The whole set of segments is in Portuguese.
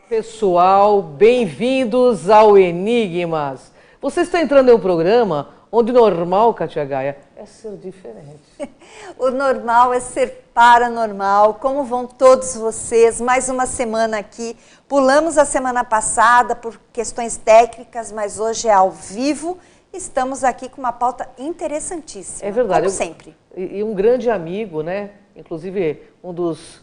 Pessoal, bem-vindos ao Enigmas. Você está entrando em um programa onde o normal, Kátia Gaia, é ser diferente. O normal é ser paranormal. Como vão todos vocês? Mais uma semana aqui. Pulamos a semana passada por questões técnicas, mas hoje é ao vivo. Estamos aqui com uma pauta interessantíssima. É verdade. Como sempre. E um grande amigo, né? Inclusive um dos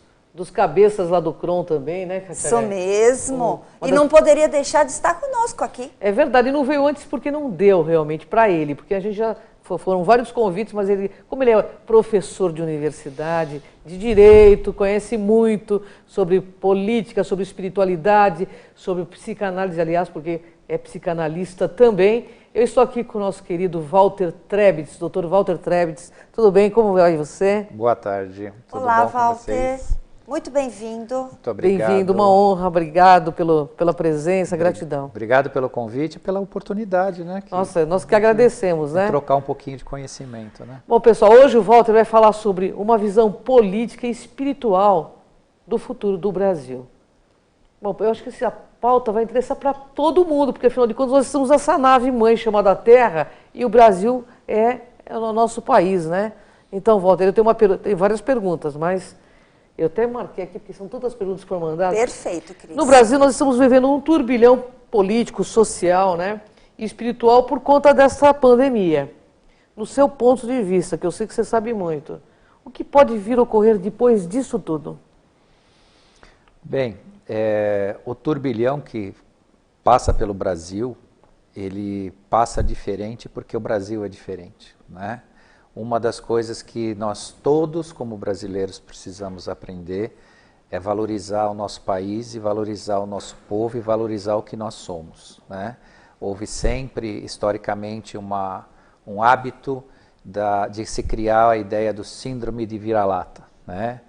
cabeças lá do CRON também, né, Kátia Sou Gaia? mesmo. E não poderia deixar de estar conosco aqui. É verdade, e não veio antes porque não deu realmente para ele, porque a gente já foram vários convites, mas ele, como ele é professor de universidade, de direito, conhece muito sobre política, sobre espiritualidade, sobre psicanálise, aliás, porque é psicanalista também. Eu estou aqui com o nosso querido Walter Trebitz, doutor Walter Trebitz. Tudo bem? Como vai você? Boa tarde. Tudo Olá, bom com Walter. vocês? Muito bem-vindo. Muito obrigado. Bem-vindo, uma honra, obrigado pela presença, gratidão. Obrigado pelo convite e pela oportunidade, né? Nossa, nós que agradecemos, né? Trocar um pouquinho de conhecimento, né? Bom, pessoal, hoje o Walter vai falar sobre uma visão política e espiritual do futuro do Brasil. Bom, eu acho que essa pauta vai interessar para todo mundo, porque afinal de contas nós estamos nessa nave mãe chamada Terra e o Brasil é o nosso país, né? Então, Walter, eu tenho várias perguntas, mas eu até marquei aqui, porque são todas as perguntas que foram mandadas. Perfeito, Cris. No Brasil nós estamos vivendo um turbilhão político, social, né, e espiritual por conta dessa pandemia. No seu ponto de vista, que eu sei que você sabe muito, o que pode vir a ocorrer depois disso tudo? Bem, o turbilhão que passa pelo Brasil, ele passa diferente porque o Brasil é diferente, né? Uma das coisas que nós todos, como brasileiros, precisamos aprender é valorizar o nosso país e valorizar o nosso povo e valorizar o que nós somos, né? Houve sempre, historicamente, um hábito de se criar a ideia do síndrome de vira-lata, né?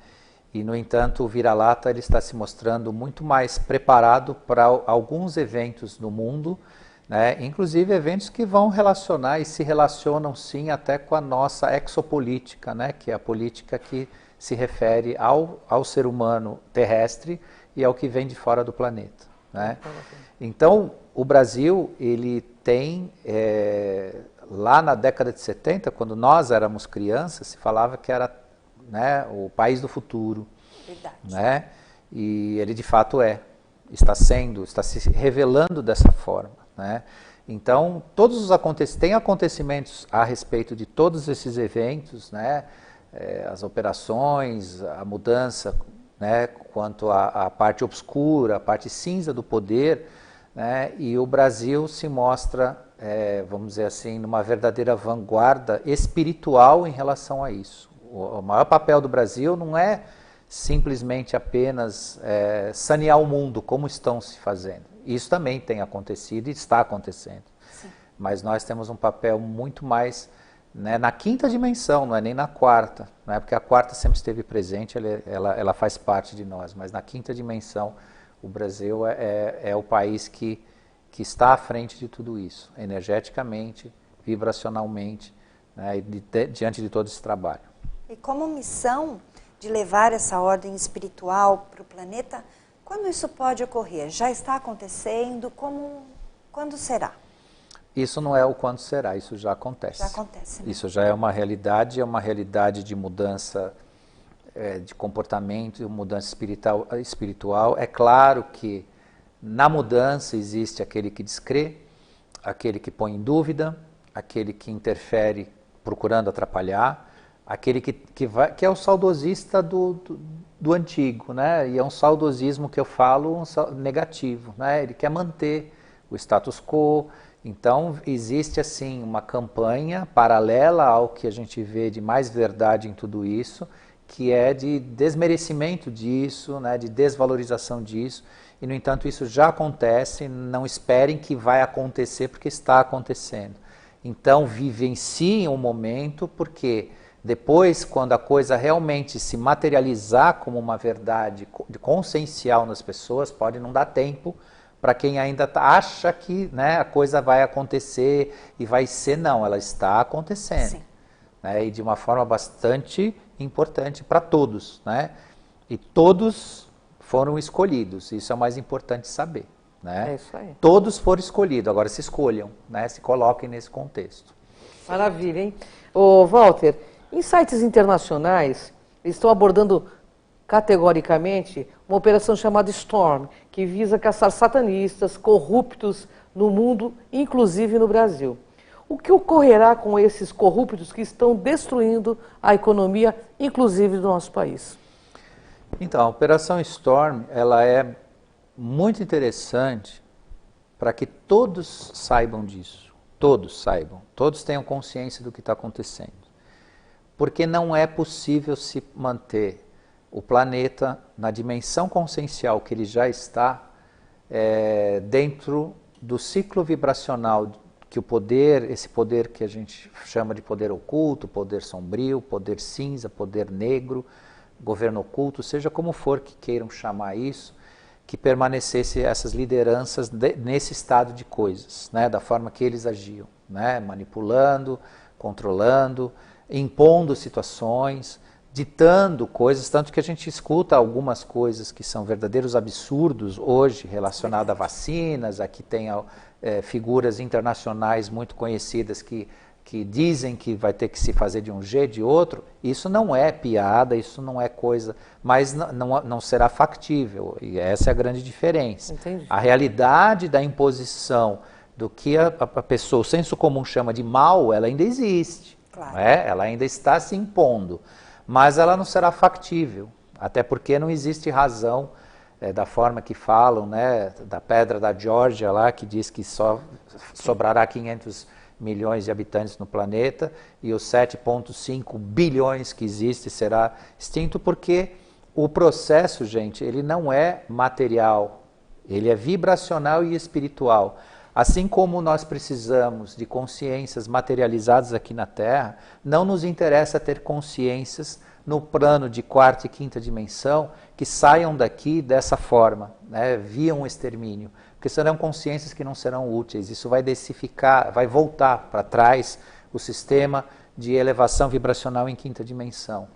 E, no entanto, o vira-lata ele está se mostrando muito mais preparado para alguns eventos no mundo, né? Inclusive eventos que vão relacionar e se relacionam sim até com a nossa exopolítica, né? Que é a política que se refere ao ser humano terrestre e ao que vem de fora do planeta, né? Então, o Brasil ele tem, lá na década de 70, quando nós éramos crianças, se falava que era, né, o país do futuro. Verdade. Né? E ele de fato está se revelando dessa forma. Né? Então, tem acontecimentos a respeito de todos esses eventos, né? As operações, a mudança, né? Quanto à parte obscura, a parte cinza do poder, né? E o Brasil se mostra, vamos dizer assim, numa verdadeira vanguarda espiritual em relação a isso. O maior papel do Brasil não é simplesmente apenas sanear o mundo, como estão se fazendo. Isso também tem acontecido e está acontecendo. Sim. Mas nós temos um papel muito mais, né, na quinta dimensão, não é nem na quarta, né, porque a quarta sempre esteve presente, ela faz parte de nós, mas na quinta dimensão o Brasil é o país que está à frente de tudo isso, energeticamente, vibracionalmente, né, diante de todo esse trabalho. E como missão de levar essa ordem espiritual para o planeta, quando isso pode ocorrer? Já está acontecendo? Quando será? Isso não é o quando será, isso já acontece. Já acontece, né? Isso já é uma realidade de mudança de comportamento, mudança espiritual. É claro que na mudança existe aquele que descrê, aquele que põe em dúvida, aquele que interfere procurando atrapalhar, aquele que é o saudosista do antigo, né? E é um saudosismo que eu falo negativo, né? Ele quer manter o status quo. Então existe assim uma campanha paralela ao que a gente vê de mais verdade em tudo isso, que é de desmerecimento disso, né? De desvalorização disso. E no entanto isso já acontece. Não esperem que vai acontecer porque está acontecendo. Então vivenciem um momento, porque depois, quando a coisa realmente se materializar como uma verdade consciencial nas pessoas, pode não dar tempo para quem ainda acha que, né, a coisa vai acontecer e vai ser. Não, ela está acontecendo. Sim. Né, e de uma forma bastante importante para todos. Né? E todos foram escolhidos, isso é o mais importante saber. Né? É isso aí. Todos foram escolhidos, agora se escolham, né? Se coloquem nesse contexto. Maravilha, hein? Ô, Walter, em sites internacionais, eles estão abordando categoricamente uma operação chamada Storm, que visa caçar satanistas, corruptos no mundo, inclusive no Brasil. O que ocorrerá com esses corruptos que estão destruindo a economia, inclusive do nosso país? Então, a Operação Storm, ela é muito interessante para que todos saibam disso. Todos saibam. Todos tenham consciência do que está acontecendo. Porque não é possível se manter o planeta na dimensão consciencial que ele já está, dentro do ciclo vibracional que o poder, esse poder que a gente chama de poder oculto, poder sombrio, poder cinza, poder negro, governo oculto, seja como for que queiram chamar isso, que permanecesse essas lideranças nesse estado de coisas, né, da forma que eles agiam, né, manipulando, controlando, impondo situações, ditando coisas, tanto que a gente escuta algumas coisas que são verdadeiros absurdos hoje relacionadas a vacinas. Aqui tem figuras internacionais muito conhecidas que dizem que vai ter que se fazer de um jeito, de outro. Isso não é piada, isso não é coisa, mas não será factível, e essa é a grande diferença. Entendi. A realidade da imposição do que a pessoa, o senso comum chama de mal, ela ainda existe, Claro. né? Ela ainda está se impondo, mas ela não será factível, até porque não existe razão, da forma que falam, né, da pedra da Geórgia lá, que diz que só sobrará 500 milhões de habitantes no planeta e os 7,5 bilhões que existe será extinto, porque o processo, gente, ele não é material, ele é vibracional e espiritual. Assim como nós precisamos de consciências materializadas aqui na Terra, não nos interessa ter consciências no plano de quarta e quinta dimensão que saiam daqui dessa forma, né, via um extermínio, porque serão consciências que não serão úteis. Isso vai densificar, vai voltar para trás o sistema de elevação vibracional em quinta dimensão.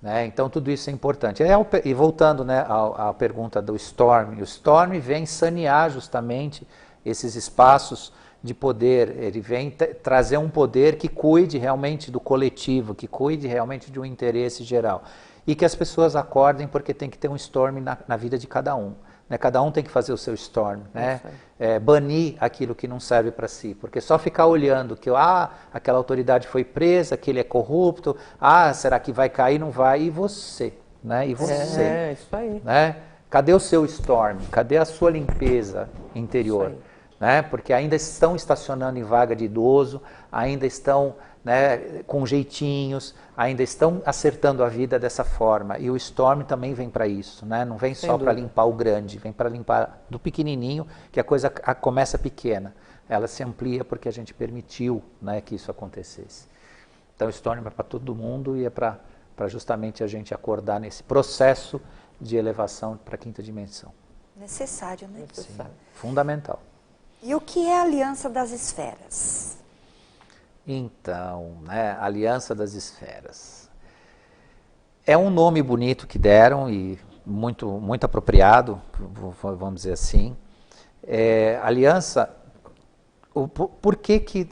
Né? Então tudo isso é importante. E voltando, né, à pergunta do Storm, o Storm vem sanear justamente esses espaços de poder, ele vem trazer um poder que cuide realmente do coletivo, que cuide realmente de um interesse geral. E que as pessoas acordem, porque tem que ter um Storm na vida de cada um. Né? Cada um tem que fazer o seu Storm, né? Banir aquilo que não serve para si, porque só ficar olhando que aquela autoridade foi presa, que ele é corrupto, será que vai cair? Não vai. E você? Né? E você? Isso aí. Né? Cadê o seu Storm? Cadê a sua limpeza interior? Né? Porque ainda estão estacionando em vaga de idoso, ainda estão, né, com jeitinhos, ainda estão acertando a vida dessa forma. E o Storm também vem para isso, né? Não vem só para limpar o grande, vem para limpar do pequenininho, que a coisa começa pequena. Ela se amplia porque a gente permitiu, né, que isso acontecesse. Então o Storm é para todo mundo e é para justamente a gente acordar nesse processo de elevação para a quinta dimensão. Necessário, né? Sim, fundamental. E o que é a Aliança das Esferas? Então, né, Aliança das Esferas. É um nome bonito que deram e muito, muito apropriado, vamos dizer assim. Aliança, por que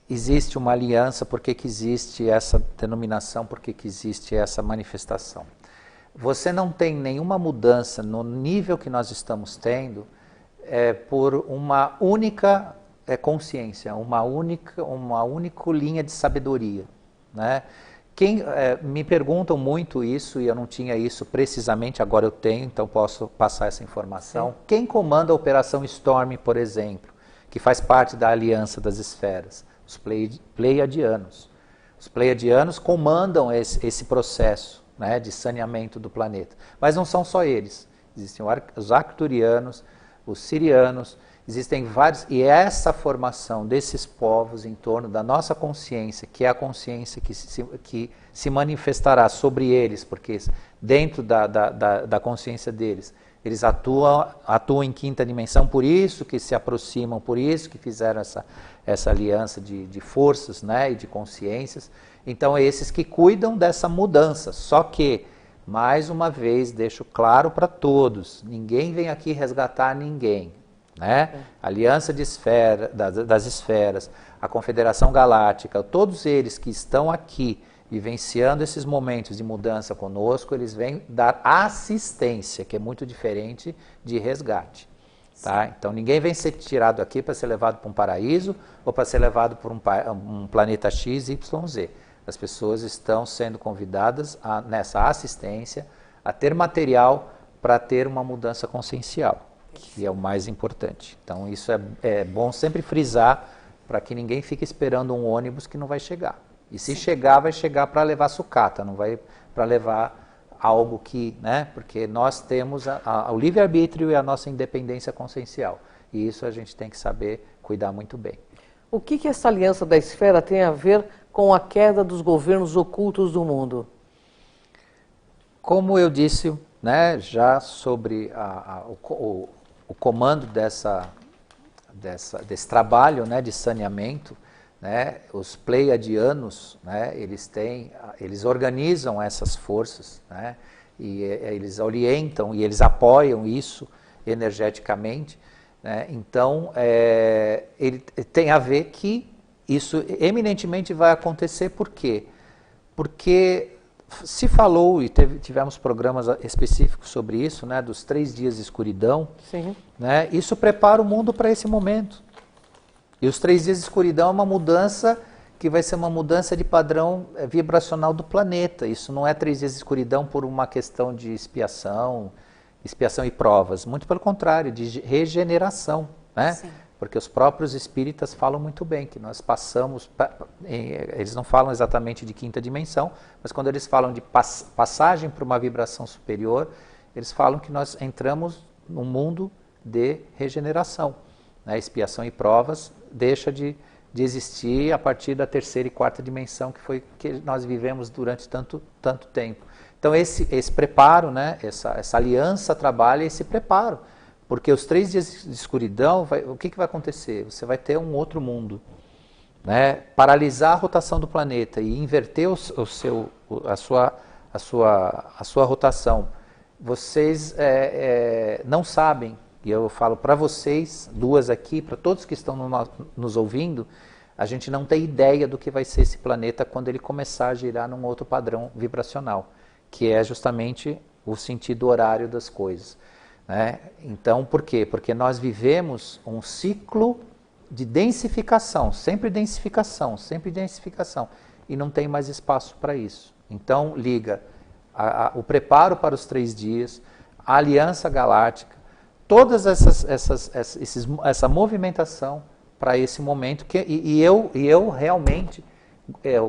existe uma aliança, por que existe essa denominação, por que existe essa manifestação? Você não tem nenhuma mudança no nível que nós estamos tendo por uma única consciência, uma única linha de sabedoria. Né? Me perguntam muito isso, e eu não tinha isso precisamente, agora eu tenho, então posso passar essa informação. Sim. Quem comanda a Operação Storm, por exemplo, que faz parte da Aliança das Esferas? Os Pleiadianos. Os Pleiadianos comandam esse processo, né, de saneamento do planeta. Mas não são só eles. Existem os Arcturianos, os Sirianos, existem vários, e essa formação desses povos em torno da nossa consciência, que é a consciência que se manifestará sobre eles, porque dentro da consciência deles, eles atuam em quinta dimensão, por isso que se aproximam, por isso que fizeram essa aliança de forças, né, e de consciências. Então, é esses que cuidam dessa mudança, só que mais uma vez, deixo claro para todos, ninguém vem aqui resgatar ninguém. Né? A Aliança das Esferas, a Confederação Galáctica, todos eles que estão aqui vivenciando esses momentos de mudança conosco, eles vêm dar assistência, que é muito diferente de resgate. Tá? Então ninguém vem ser tirado aqui para ser levado para um paraíso ou para ser levado para um planeta X, Y, Z. As pessoas estão sendo convidadas nessa assistência a ter material para ter uma mudança consciencial, que é o mais importante. Então isso é bom sempre frisar para que ninguém fique esperando um ônibus que não vai chegar. E se chegar, vai chegar para levar sucata, não vai para levar algo que, né? Porque nós temos o livre-arbítrio e a nossa independência consciencial. E isso a gente tem que saber cuidar muito bem. O que essa aliança da esfera tem a ver com a queda dos governos ocultos do mundo? Como eu disse, né, já sobre o comando desse trabalho, né, de saneamento, né, os pleiadianos, né, eles organizam essas forças, né, e eles orientam e eles apoiam isso energeticamente, né, então ele tem a ver que isso eminentemente vai acontecer. Por quê? Porque se falou e tivemos programas específicos sobre isso, né, dos 3 dias de escuridão. Sim. Né, isso prepara o mundo para esse momento. E os 3 dias de escuridão é uma mudança que vai ser uma mudança de padrão vibracional do planeta. Isso não é 3 dias de escuridão por uma questão de expiação e provas. Muito pelo contrário, de regeneração. Né? Sim. Porque os próprios espíritas falam muito bem que nós passamos, eles não falam exatamente de 5ª dimensão, mas quando eles falam de passagem para uma vibração superior, eles falam que nós entramos num mundo de regeneração. Né? Expiação e provas deixa de existir a partir da 3ª e 4ª dimensão, que foi que nós vivemos durante tanto tempo. Então esse preparo, né? essa aliança trabalha esse preparo, porque os 3 dias de escuridão, o que vai acontecer? Você vai ter um outro mundo, né? Paralisar a rotação do planeta e inverter a sua rotação. Vocês não sabem. E eu falo para vocês, 2 aqui, para todos que estão nos ouvindo, a gente não tem ideia do que vai ser esse planeta quando ele começar a girar num outro padrão vibracional, que é justamente o sentido horário das coisas. Né? Então, por quê? Porque nós vivemos um ciclo de densificação, sempre densificação, e não tem mais espaço para isso. Então, liga o preparo para os 3 dias, a Aliança Galáctica, todas essa movimentação para esse momento, e eu realmente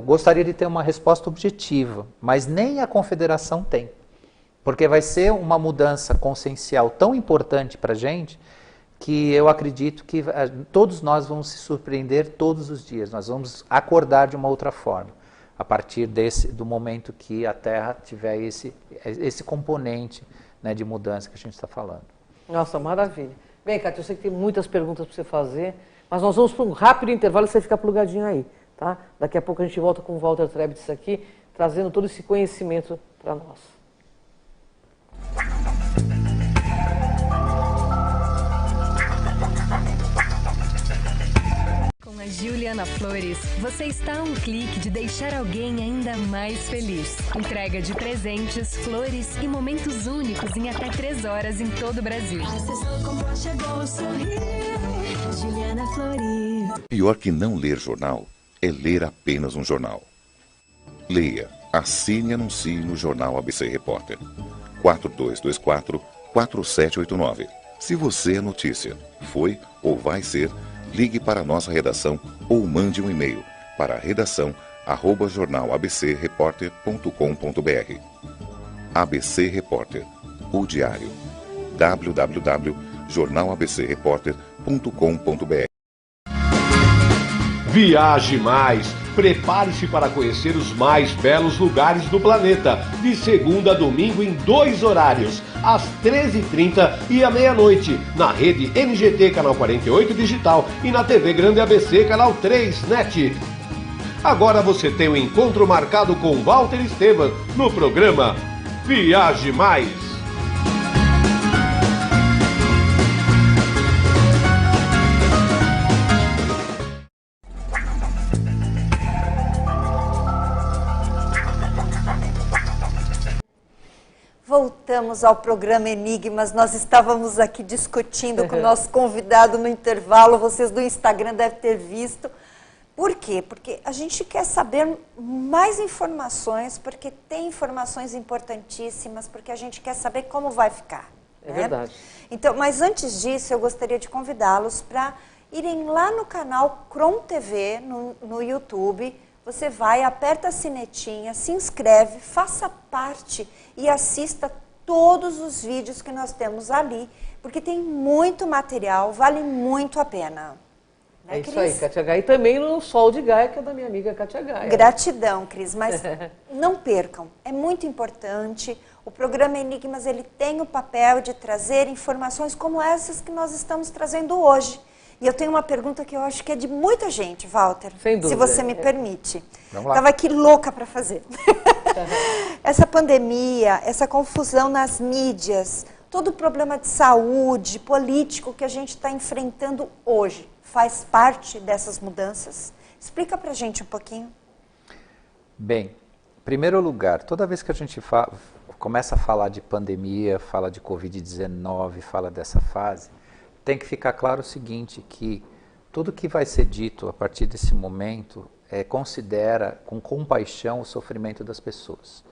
gostaria de ter uma resposta objetiva, mas nem a Confederação tem, porque vai ser uma mudança consciencial tão importante para a gente, que eu acredito que todos nós vamos se surpreender todos os dias, nós vamos acordar de uma outra forma, a partir do momento que a Terra tiver esse componente, né, de mudança que a gente está falando. Nossa, maravilha. Bem, Cátia, eu sei que tem muitas perguntas para você fazer, mas nós vamos para um rápido intervalo e você fica plugadinho aí, tá? Daqui a pouco a gente volta com o Walter Trebitz aqui, trazendo todo esse conhecimento para nós. Com a Juliana Flores, você está a um clique de deixar alguém ainda mais feliz. Entrega de presentes, flores e momentos únicos em até 3 horas em todo o Brasil. Juliana Flores. Pior que não ler jornal é ler apenas um jornal. Leia, assine e anuncie no Jornal ABC Repórter. 4224-4789. Se você é notícia, foi ou vai ser, ligue para a nossa redação ou mande um e-mail para redação@jornalabcreporter.com.br. ABC Repórter, o diário. www.jornalabcreporter.com.br. Viaje mais! Prepare-se para conhecer os mais belos lugares do planeta, de segunda a domingo em 2 horários, às 13h30 e à meia-noite, na rede NGT Canal 48 Digital e na TV Grande ABC Canal 3 NET. Agora você tem um encontro marcado com Walter Esteban no programa Viaje Mais. Voltamos ao programa Enigmas. Nós estávamos aqui discutindo com o nosso convidado no intervalo. Vocês do Instagram devem ter visto. Por quê? Porque a gente quer saber mais informações, porque tem informações importantíssimas, porque a gente quer saber como vai ficar. É verdade. Então, mas antes disso, eu gostaria de convidá-los para irem lá no canal Cron TV, no YouTube. Você vai, aperta a sinetinha, se inscreve, faça parte e assista todos os vídeos que nós temos ali, porque tem muito material, vale muito a pena. É isso aí, Kátia Gaia. E também no Sol de Gaia, que é da minha amiga Kátia Gaia. Gratidão, Cris, mas não percam, é muito importante. O programa Enigmas, ele tem o papel de trazer informações como essas que nós estamos trazendo hoje. E eu tenho uma pergunta que eu acho que é de muita gente, Walter. Sem dúvida. Se você me permite. Vamos lá. Estava aqui louca para fazer. Essa pandemia, essa confusão nas mídias, todo o problema de saúde, político que a gente está enfrentando hoje, faz parte dessas mudanças? Explica para a gente um pouquinho. Bem, em primeiro lugar, toda vez que a gente começa a falar de pandemia, fala de Covid-19, fala dessa fase, tem que ficar claro o seguinte, que tudo que vai ser dito a partir desse momento considera com compaixão o sofrimento das pessoas.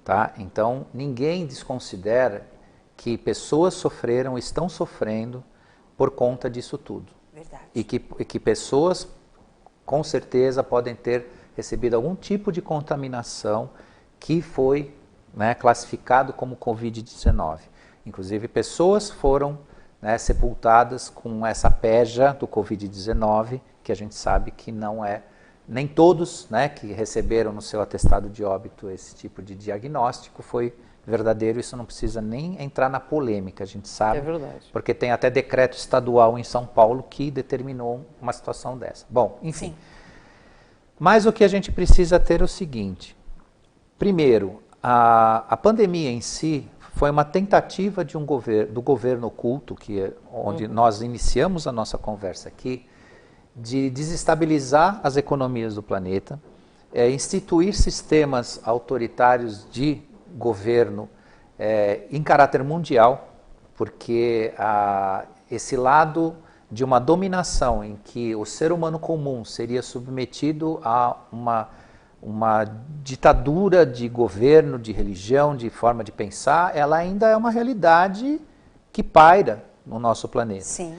Tá? Então, ninguém desconsidera que pessoas sofreram, estão sofrendo por conta disso tudo. Verdade. E que pessoas, com certeza, podem ter recebido algum tipo de contaminação que foi, né, classificado como Covid-19. Inclusive, pessoas foram, né, sepultadas com essa peja do Covid-19, que a gente sabe que não é, nem todos, né, que receberam no seu atestado de óbito esse tipo de diagnóstico foi verdadeiro. Isso não precisa nem entrar na polêmica, a gente sabe. É verdade. Porque tem até decreto estadual em São Paulo que determinou uma situação dessa. Bom, enfim. Sim. Mas o que a gente precisa ter é o seguinte. Primeiro, a pandemia em si foi uma tentativa de do governo oculto, onde nós iniciamos a nossa conversa aqui, de desestabilizar as economias do planeta, instituir sistemas autoritários de governo em caráter mundial, porque esse lado de uma dominação em que o ser humano comum seria submetido a uma ditadura de governo, de religião, de forma de pensar, ela ainda é uma realidade que paira no nosso planeta. Sim.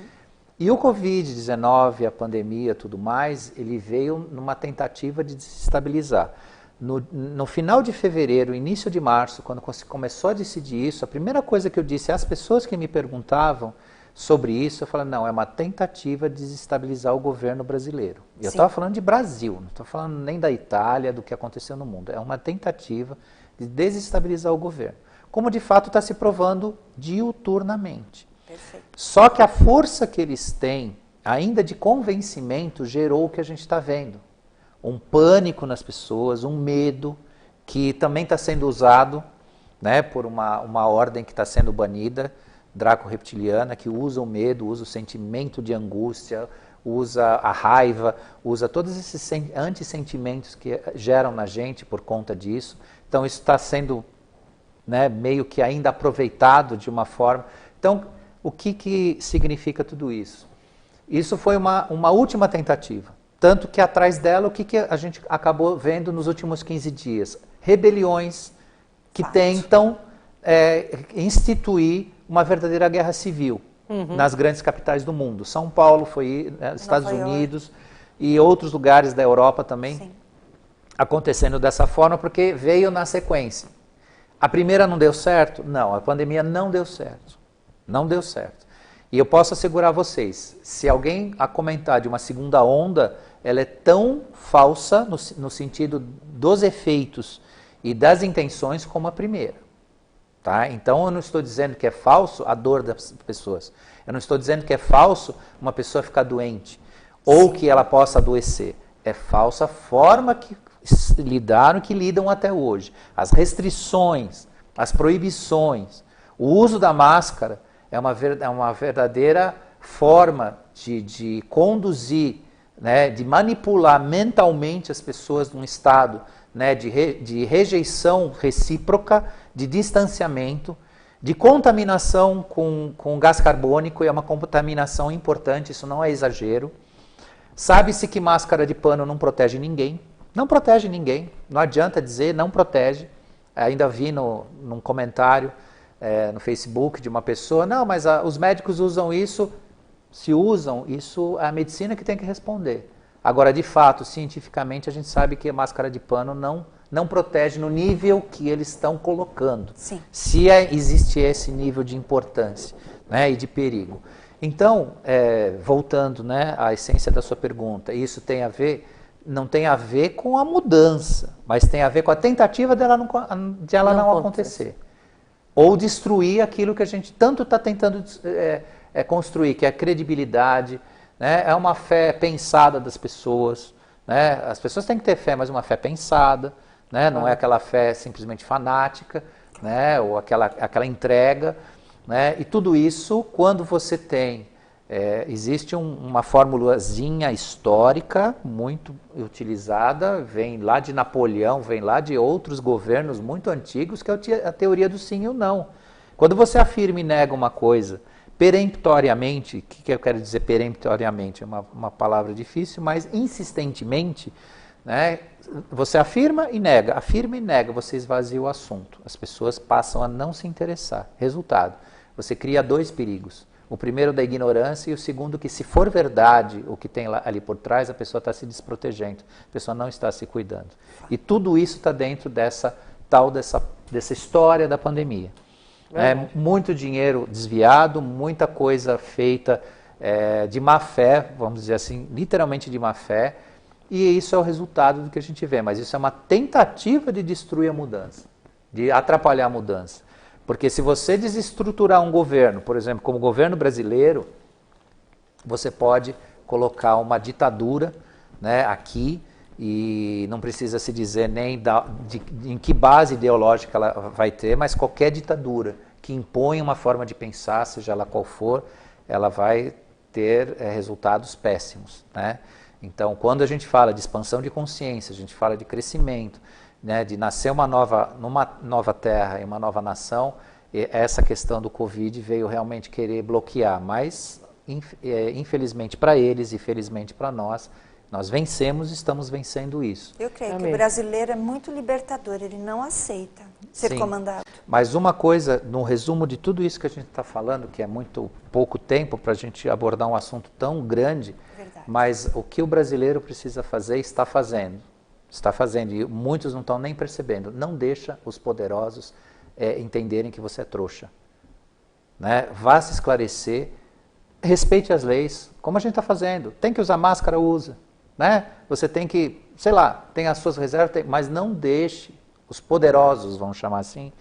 E o Covid-19, a pandemia, tudo mais, ele veio numa tentativa de desestabilizar. No final de fevereiro, início de março, quando começou a decidir isso, a primeira coisa que eu disse às pessoas que me perguntavam sobre isso, eu falei, não, é uma tentativa de desestabilizar o governo brasileiro. E eu estava falando de Brasil, não estou falando nem da Itália, do que aconteceu no mundo. É uma tentativa de desestabilizar o governo, como de fato está se provando diuturnamente. Perfeito. Só que a força que eles têm, ainda de convencimento, gerou o que a gente está vendo. Um pânico nas pessoas, um medo que também está sendo usado, né, por uma ordem que está sendo banida, draco-reptiliana, que usa o medo, usa o sentimento de angústia, usa a raiva, usa todos esses antissentimentos que geram na gente por conta disso. Então isso está sendo, né, meio que ainda aproveitado de uma forma. Então, o que significa tudo isso? Isso foi uma última tentativa. Tanto que atrás dela, o que a gente acabou vendo nos últimos 15 dias? Rebeliões que tentam instituir uma verdadeira guerra civil nas grandes capitais do mundo. São Paulo foi, Estados Unidos e outros lugares da Europa também, acontecendo dessa forma, porque veio na sequência. A primeira não deu certo? Não, a pandemia não deu certo. Não deu certo. E eu posso assegurar a vocês, se alguém a comentar de uma segunda onda, ela é tão falsa no sentido dos efeitos e das intenções como a primeira. Tá? Então eu não estou dizendo que é falso a dor das pessoas. Eu não estou dizendo que é falso uma pessoa ficar doente ou que ela possa adoecer. É falsa a forma que lidaram, que lidam até hoje. As restrições, as proibições, o uso da máscara é uma verdadeira forma de conduzir, né, de manipular mentalmente as pessoas num estado, né, de rejeição recíproca, de distanciamento, de contaminação com gás carbônico, e é uma contaminação importante, isso não é exagero. Sabe-se que máscara de pano não protege ninguém, não protege ninguém, não adianta dizer, não protege. Ainda vi num comentário no Facebook de uma pessoa, não, mas os médicos usam isso, se usam, isso é a medicina que tem que responder. Agora, de fato, cientificamente, a gente sabe que a máscara de pano não protege no nível que eles estão colocando. Sim. Se existe esse nível de importância, né, e de perigo. Então, voltando, né, à essência da sua pergunta, isso tem a ver, não tem a ver com a mudança, mas tem a ver com a tentativa de ela não acontecer. Ou destruir aquilo que a gente tanto está tentando construir, que é a credibilidade, né? É uma fé pensada das pessoas, né? As pessoas têm que ter fé, mas uma fé pensada, né? Não é aquela fé simplesmente fanática, né? Ou aquela entrega, né? E tudo isso, quando você tem, existe uma formulazinha histórica muito utilizada, vem lá de Napoleão, vem lá de outros governos muito antigos, que é a teoria do sim e o não. Quando você afirma e nega uma coisa peremptoriamente, o que eu quero dizer peremptoriamente? É uma palavra difícil, mas insistentemente, né, você afirma e nega, você esvazia o assunto. As pessoas passam a não se interessar. Resultado, você cria dois perigos. O primeiro da ignorância e o segundo que, se for verdade o que tem ali por trás, a pessoa está se desprotegendo, a pessoa não está se cuidando. E tudo isso está dentro dessa história da pandemia. Muito dinheiro desviado, muita coisa feita de má fé, vamos dizer assim, literalmente de má fé, e isso é o resultado do que a gente vê. Mas isso é uma tentativa de destruir a mudança, de atrapalhar a mudança. Porque se você desestruturar um governo, por exemplo, como o governo brasileiro, você pode colocar uma ditadura, né, aqui, e não precisa se dizer nem em que base ideológica ela vai ter, mas qualquer ditadura que impõe uma forma de pensar, seja ela qual for, ela vai ter resultados péssimos, né? Então, quando a gente fala de expansão de consciência, a gente fala de crescimento, né, de nascer numa nova terra e uma nova nação, essa questão do Covid veio realmente querer bloquear, mas infelizmente para eles e felizmente para nós vencemos e estamos vencendo isso. Eu creio que o brasileiro é muito libertador, ele não aceita ser comandado. Mas uma coisa, no resumo de tudo isso que a gente está falando, que é muito pouco tempo para a gente abordar um assunto tão grande, mas o que o brasileiro precisa fazer, está fazendo, e muitos não estão nem percebendo. Não deixa os poderosos entenderem que você é trouxa, né? Vá se esclarecer, respeite as leis, como a gente está fazendo. Tem que usar máscara, usa, né? Você tem que, sei lá, tem as suas reservas, mas não deixe os poderosos, vamos chamar assim,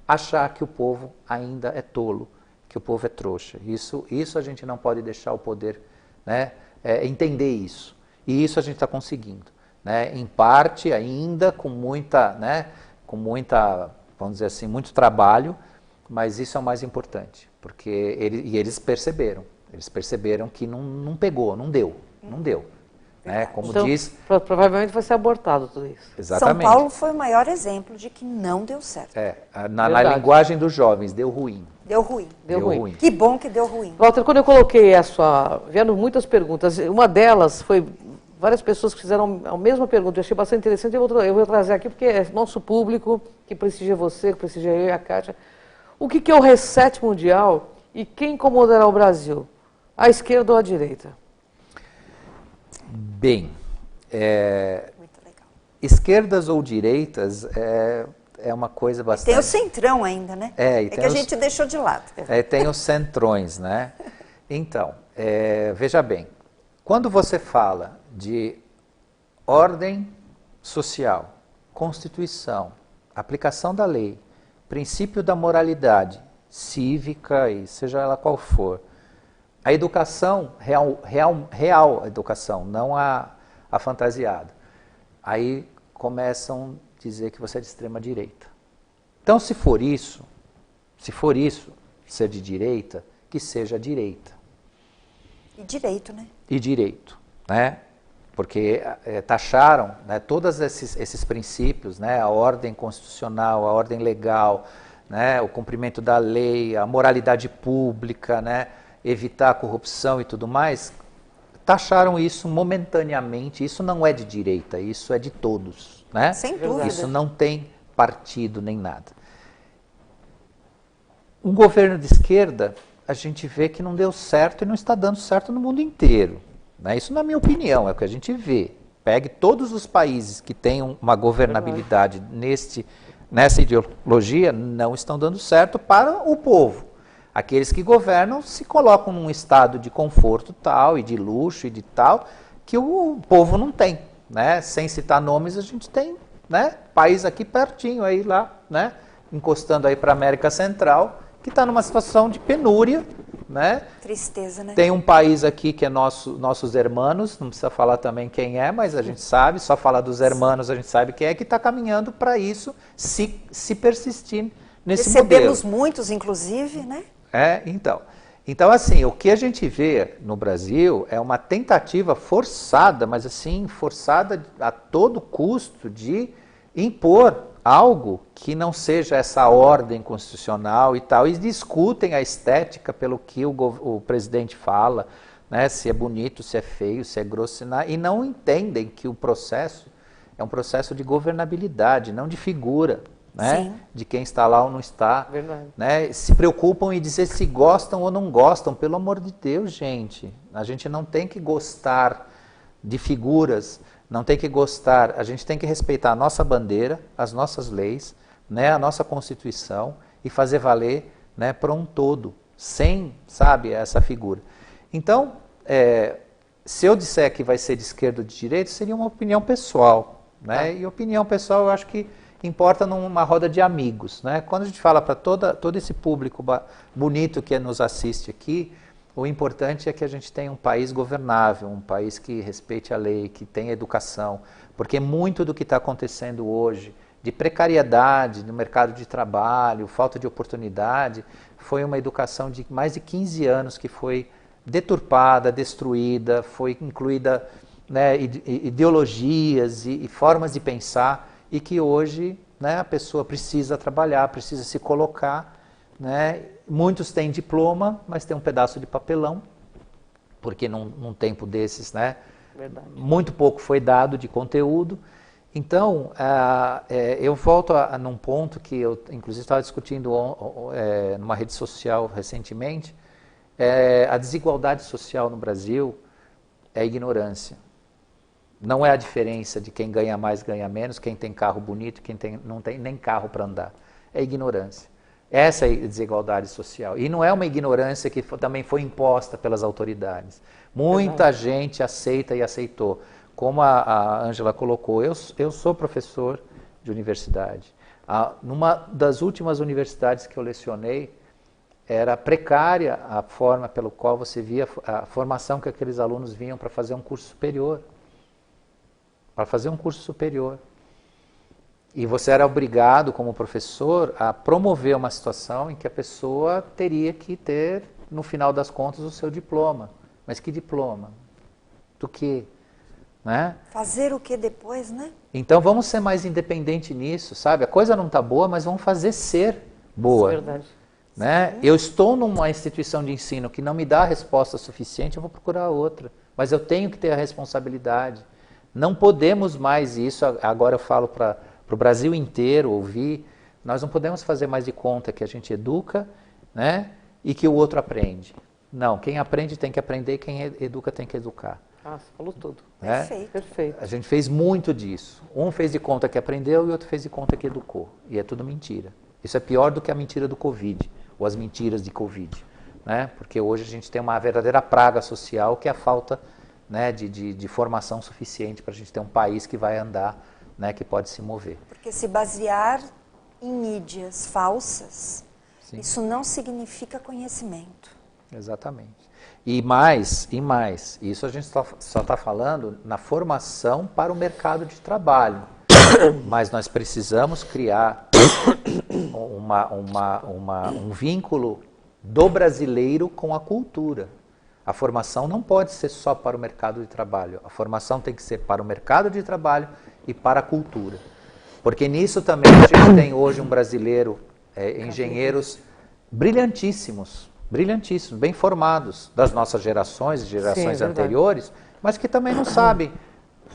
achar que o povo ainda é tolo, que o povo é trouxa. Isso a gente não pode deixar o poder, né, entender isso. E isso a gente está conseguindo, né? Em parte ainda com muita, vamos dizer assim, muito trabalho, mas isso é o mais importante, porque eles perceberam que não pegou, não deu. Né? Como então, diz... provavelmente vai ser abortado tudo isso. Exatamente. São Paulo foi o maior exemplo de que não deu certo. Na linguagem dos jovens, deu ruim. Deu ruim. Deu ruim. Que bom que deu ruim. Walter, quando eu coloquei vieram muitas perguntas, uma delas foi várias pessoas que fizeram a mesma pergunta, eu achei bastante interessante, eu vou trazer aqui porque é nosso público, que prestigia você, que prestigia eu e a Kátia. O que é o reset mundial e quem incomodará o Brasil? A esquerda ou a direita? Bem, Muito legal. Esquerdas ou direitas é uma coisa bastante... Tem o centrão ainda, né? Que a gente deixou de lado. Tem os centrões, né? Então, veja bem, quando você fala de ordem social, Constituição, aplicação da lei, princípio da moralidade cívica e seja ela qual for, a educação, real educação, não a fantasiada. Aí começam a dizer que você é de extrema direita. Então, se for isso, ser de direita, que seja direita. E direito, né? E direito, né? Porque taxaram, né, todos esses princípios, né, a ordem constitucional, a ordem legal, né, o cumprimento da lei, a moralidade pública, né, evitar a corrupção e tudo mais, taxaram isso momentaneamente. Isso não é de direita, isso é de todos, né? Sem dúvida. Isso não tem partido nem nada. Um governo de esquerda, a gente vê que não deu certo e não está dando certo no mundo inteiro, né? Isso, na minha opinião, é o que a gente vê. Pegue todos os países que têm uma governabilidade nessa ideologia, não estão dando certo para o povo. Aqueles que governam se colocam num estado de conforto tal e de luxo e de tal que o povo não tem, né? Sem citar nomes, a gente tem, né, país aqui pertinho aí lá, né, encostando aí para a América Central, que está numa situação de penúria, né? Tristeza, né? Tem um país aqui que é nossos hermanos, não precisa falar também quem é, mas a gente sabe, só falar dos hermanos a gente sabe quem é, que está caminhando para isso, se persistir nesse modelo. Recebemos muitos, inclusive, né? Então, assim, o que a gente vê no Brasil é uma tentativa forçada, mas assim, forçada a todo custo de impor algo que não seja essa ordem constitucional e tal, e discutem a estética pelo que o presidente fala, né, se é bonito, se é feio, se é grosso, e não entendem que o processo é um processo de governabilidade, não de figura. Né? De quem está lá ou não está, né? Se preocupam em dizer se gostam ou não gostam. Pelo amor de Deus, gente, a gente não tem que gostar de figuras, não tem que gostar, a gente tem que respeitar a nossa bandeira, as nossas leis, né? A nossa Constituição e fazer valer, né, para um todo, sem, sabe, essa figura. Então, se eu disser que vai ser de esquerda ou de direita, seria uma opinião pessoal, né? E opinião pessoal eu acho que importa numa roda de amigos, né? Quando a gente fala para todo esse público bonito que nos assiste aqui, o importante é que a gente tenha um país governável, um país que respeite a lei, que tenha educação, porque muito do que está acontecendo hoje, de precariedade no mercado de trabalho, falta de oportunidade, foi uma educação de mais de 15 anos que foi deturpada, destruída, foi incluída, né, ideologias e formas de pensar, e que hoje, né, a pessoa precisa trabalhar, precisa se colocar, né? Muitos têm diploma, mas tem um pedaço de papelão, porque num tempo desses, né, muito pouco foi dado de conteúdo. Então, eu volto num ponto que eu, inclusive, estava discutindo numa rede social recentemente, a desigualdade social no Brasil é a ignorância. Não é a diferença de quem ganha mais, ganha menos, quem tem carro bonito, quem não tem nem carro para andar. É ignorância. Essa é a desigualdade social. E não é uma ignorância que também foi imposta pelas autoridades. Muita gente aceita e aceitou. Como a Ângela colocou, eu sou professor de universidade. Numa das últimas universidades que eu lecionei, era precária a forma pela qual você via a formação que aqueles alunos vinham para fazer um curso superior. E você era obrigado, como professor, a promover uma situação em que a pessoa teria que ter, no final das contas, o seu diploma. Mas que diploma? Do quê? Né? Fazer o que depois, né? Então vamos ser mais independentes nisso, sabe? A coisa não está boa, mas vamos fazer ser boa. Isso é verdade. Né? Eu estou numa instituição de ensino que não me dá a resposta suficiente, eu vou procurar outra. Mas eu tenho que ter a responsabilidade. Não podemos mais isso, agora eu falo para o Brasil inteiro ouvir, nós não podemos fazer mais de conta que a gente educa, né, e que o outro aprende. Não, quem aprende tem que aprender, quem educa tem que educar. Ah, você falou tudo. Né? Perfeito. A gente fez muito disso. Um fez de conta que aprendeu e o outro fez de conta que educou. E é tudo mentira. Isso é pior do que a mentira do Covid, ou as mentiras de Covid. Né? Porque hoje a gente tem uma verdadeira praga social que é a falta, né, de formação suficiente para a gente ter um país que vai andar, né, que pode se mover. Porque se basear em mídias falsas, Sim. Isso não significa conhecimento. Exatamente. E mais, isso a gente só está falando na formação para o mercado de trabalho. Mas nós precisamos criar um vínculo do brasileiro com a cultura. A formação não pode ser só para o mercado de trabalho. A formação tem que ser para o mercado de trabalho e para a cultura. Porque nisso também a gente tem hoje um brasileiro, engenheiros brilhantíssimos, bem formados, das nossas gerações anteriores, mas que também não sabem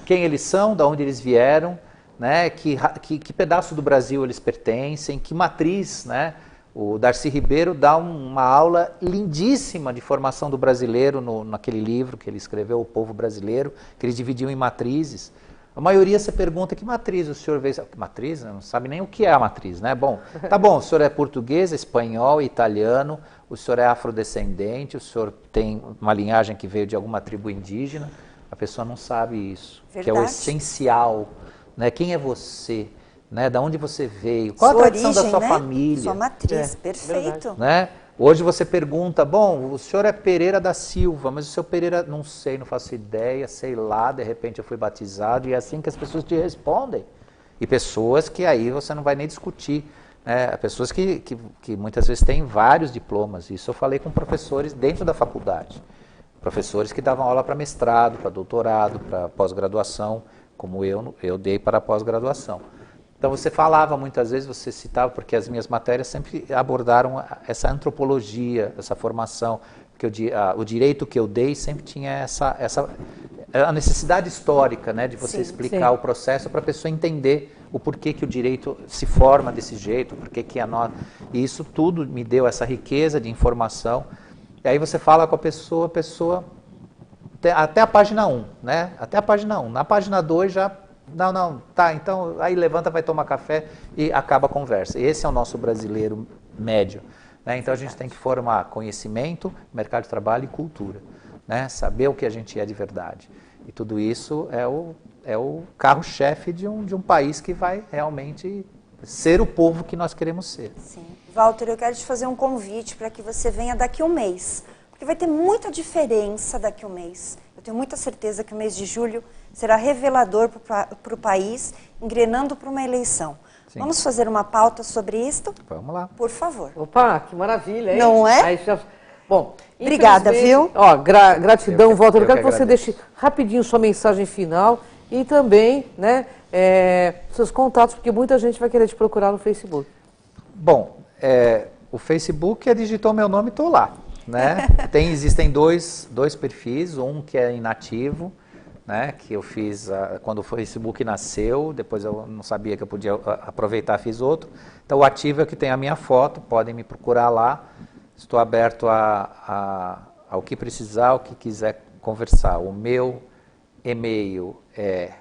quem eles são, de onde eles vieram, né, que pedaço do Brasil eles pertencem, que matriz, né? O Darcy Ribeiro dá uma aula lindíssima de formação do brasileiro naquele livro que ele escreveu, O Povo Brasileiro, que ele dividiu em matrizes. A maioria você pergunta, que matriz o senhor veio? Matriz? Não sabe nem o que é a matriz, né? Bom, tá bom, o senhor é português, espanhol, italiano, o senhor é afrodescendente, o senhor tem uma linhagem que veio de alguma tribo indígena, a pessoa não sabe isso, Verdade. que é o essencial, né? Quem é você? Né? Da onde você veio? Qual a tradição da sua família? Sua matriz, perfeito. Né? Hoje você pergunta, bom, o senhor é Pereira da Silva, mas o seu Pereira, não sei, não faço ideia, sei lá, de repente eu fui batizado, e é assim que as pessoas te respondem. E pessoas que aí você não vai nem discutir, né? Pessoas que muitas vezes têm vários diplomas, isso eu falei com professores dentro da faculdade. Professores que davam aula para mestrado, para doutorado, para pós-graduação, como eu dei para pós-graduação. Então você falava muitas vezes, você citava, porque as minhas matérias sempre abordaram essa antropologia, essa formação, porque o direito que eu dei sempre tinha a necessidade histórica, né, de você explicar o processo para a pessoa entender o porquê que o direito se forma desse jeito, porquê que e isso tudo me deu essa riqueza de informação. E aí você fala com a pessoa até a página 1, né? Até a página 1. Na página 2 já... Não, tá, então aí levanta, vai tomar café e acaba a conversa. Esse é o nosso brasileiro médio, né? Então a gente tem que formar conhecimento, mercado de trabalho e cultura, né? Saber o que a gente é de verdade. E tudo isso é o carro-chefe de um país que vai realmente ser o povo que nós queremos ser. Sim. Walter, eu quero te fazer um convite para que você venha daqui a um mês, porque vai ter muita diferença daqui a um mês. Eu tenho muita certeza que o mês de julho será revelador para o país, engrenando para uma eleição. Sim. Vamos fazer uma pauta sobre isto? Vamos lá. Por favor. Opa, que maravilha, hein? Não é? Aí já... Bom, obrigada, viu? Ó, gratidão, Walter. Eu quero que você deixe rapidinho sua mensagem final e também, né, seus contatos, porque muita gente vai querer te procurar no Facebook. Bom, o Facebook digitou meu nome e estou lá. Né? Existem dois perfis, um que é inativo, né, que eu fiz quando o Facebook nasceu, depois eu não sabia que eu podia aproveitar, fiz outro. Então o ativo é o que tem a minha foto, podem me procurar lá, estou aberto ao que precisar, ao que quiser conversar. O meu e-mail é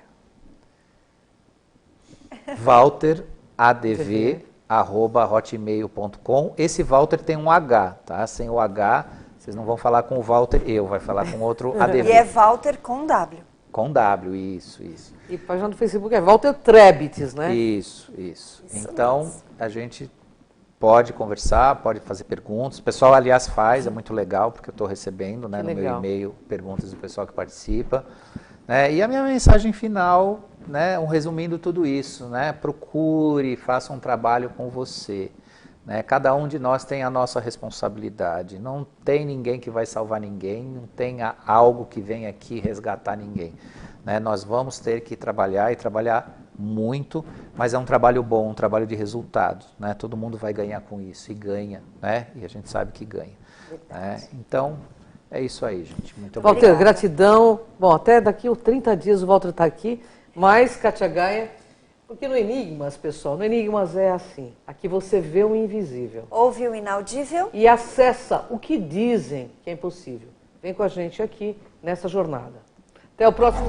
walteradv@hotmail.com. Esse Walter tem um H, tá? Sem o H, vocês não vão falar com o Walter, vai falar com outro ADV. E é Walter com W. Com W, isso. E a página do Facebook é Walter Trebites, né? Isso. Então, a gente pode conversar, pode fazer perguntas. O pessoal, aliás, faz, é muito legal, porque eu estou recebendo, né, no meu e-mail perguntas do pessoal que participa. Né? E a minha mensagem final, né, resumindo tudo isso, né, procure, faça um trabalho com você. Né? Cada um de nós tem a nossa responsabilidade. Não tem ninguém que vai salvar ninguém, não tem algo que vem aqui resgatar ninguém. Né? Nós vamos ter que trabalhar e trabalhar muito, mas é um trabalho bom, um trabalho de resultado. Né? Todo mundo vai ganhar com isso, e ganha, né? E a gente sabe que ganha. Né? Então, é isso aí, gente. Muito obrigado. Walter, gratidão. Bom, até daqui a 30 dias o Walter está aqui, mas Kátia Gaia... Porque no Enigmas, pessoal, no Enigmas é assim, aqui você vê o invisível. Ouve o inaudível. E acessa o que dizem que é impossível. Vem com a gente aqui nessa jornada. Até o próximo...